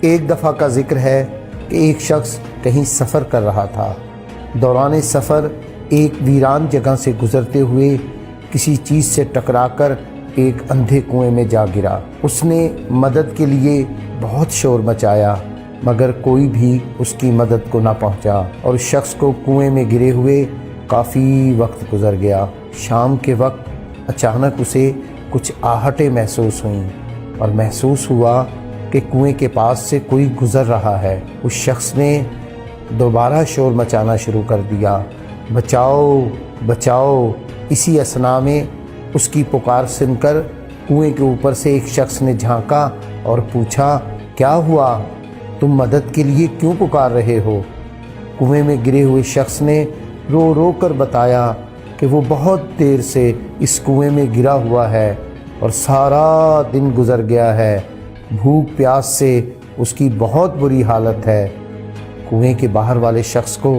ایک دفعہ کا ذکر ہے کہ ایک شخص کہیں سفر کر رہا تھا۔ دوران سفر ایک ویران جگہ سے گزرتے ہوئے کسی چیز سے ٹکرا کر ایک اندھے کنویں میں جا گرا۔ اس نے مدد کے لیے بہت شور مچایا مگر کوئی بھی اس کی مدد کو نہ پہنچا اور اس شخص کو کنویں میں گرے ہوئے کافی وقت گزر گیا۔ شام کے وقت اچانک اسے کچھ آہٹیں محسوس ہوئیں اور محسوس ہوا کہ کنویں کے پاس سے کوئی گزر رہا ہے۔ اس شخص نے دوبارہ شور مچانا شروع کر دیا، بچاؤ بچاؤ۔ اسی اثنا میں اس کی پکار سن کر کنویں کے اوپر سے ایک شخص نے جھانکا اور پوچھا، کیا ہوا؟ تم مدد کے لیے کیوں پکار رہے ہو؟ کنویں میں گرے ہوئے شخص نے رو رو کر بتایا کہ وہ بہت دیر سے اس کنویں میں گرا ہوا ہے اور سارا دن گزر گیا ہے، بھوک پیاس سے اس کی بہت بری حالت ہے۔ کنویں کے باہر والے شخص کو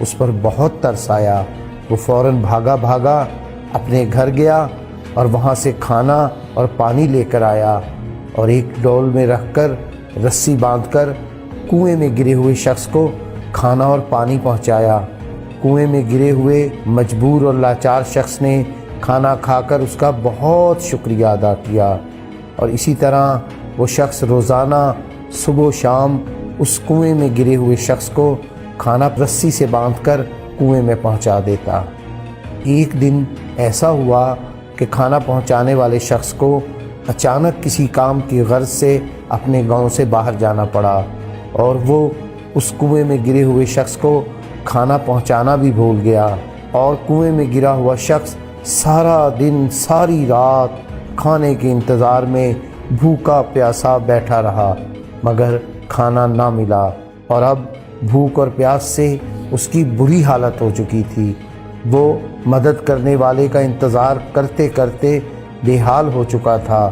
اس پر بہت ترس آیا۔ وہ فوراً بھاگا اپنے گھر گیا اور وہاں سے کھانا اور پانی لے کر آیا اور ایک ڈول میں رکھ کر رسی باندھ کر کنویں میں گرے ہوئے شخص کو کھانا اور پانی پہنچایا۔ کنویں میں گرے ہوئے مجبور اور لاچار شخص نے کھانا کھا کر اس کا بہت شکریہ ادا کیا اور اسی طرح وہ شخص روزانہ صبح و شام اس کنویں میں گرے ہوئے شخص کو کھانا رسی سے باندھ کر کنویں میں پہنچا دیتا۔ ایک دن ایسا ہوا کہ کھانا پہنچانے والے شخص کو اچانک کسی کام کی غرض سے اپنے گاؤں سے باہر جانا پڑا اور وہ اس کنویں میں گرے ہوئے شخص کو کھانا پہنچانا بھی بھول گیا اور کنویں میں گرا ہوا شخص سارا دن ساری رات کھانے کے انتظار میں بھوکا پیاسا بیٹھا رہا مگر کھانا نہ ملا اور اب بھوک اور پیاس سے اس کی بری حالت ہو چکی تھی۔ وہ مدد کرنے والے کا انتظار کرتے کرتے بے حال ہو چکا تھا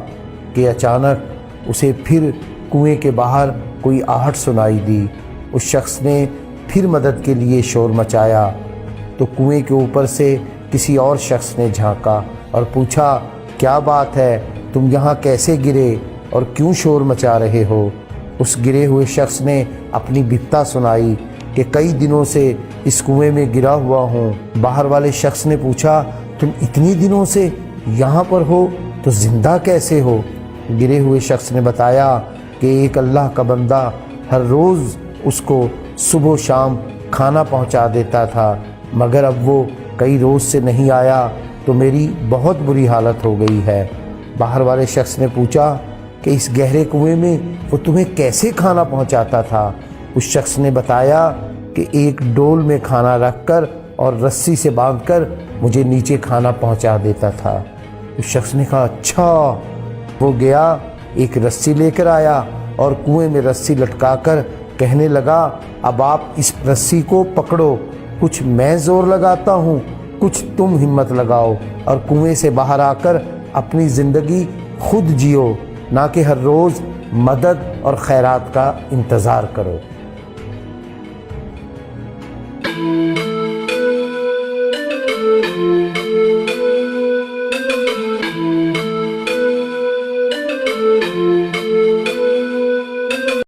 کہ اچانک اسے پھر کنویں کے باہر کوئی آہٹ سنائی دی۔ اس شخص نے پھر مدد کے لیے شور مچایا تو کنویں کے اوپر سے کسی اور شخص نے جھانکا اور پوچھا، کیا بات ہے؟ تم یہاں کیسے گرے اور کیوں شور مچا رہے ہو؟ اس گرے ہوئے شخص نے اپنی بپتا سنائی کہ کئی دنوں سے اس کنویں میں گرا ہوا ہوں۔ باہر والے شخص نے پوچھا، تم اتنی دنوں سے یہاں پر ہو تو زندہ کیسے ہو؟ گرے ہوئے شخص نے بتایا کہ ایک اللہ کا بندہ ہر روز اس کو صبح و شام کھانا پہنچا دیتا تھا مگر اب وہ کئی روز سے نہیں آیا تو میری بہت بری حالت ہو گئی ہے۔ باہر والے شخص نے پوچھا کہ اس گہرے کنویں میں وہ تمہیں کیسے کھانا پہنچاتا تھا؟ اس شخص نے بتایا کہ ایک ڈول میں کھانا رکھ کر اور رسی سے باندھ کر مجھے نیچے کھانا پہنچا دیتا تھا۔ اس شخص نے کہا، اچھا۔ وہ گیا، ایک رسی لے کر آیا اور کنویں میں رسی لٹکا کر کہنے لگا، اب آپ اس رسی کو پکڑو، کچھ میں زور لگاتا ہوں، کچھ تم ہمت لگاؤ اور کنویں سے باہر آ کر اپنی زندگی خود جیو، نہ کہ ہر روز مدد اور خیرات کا انتظار کرو۔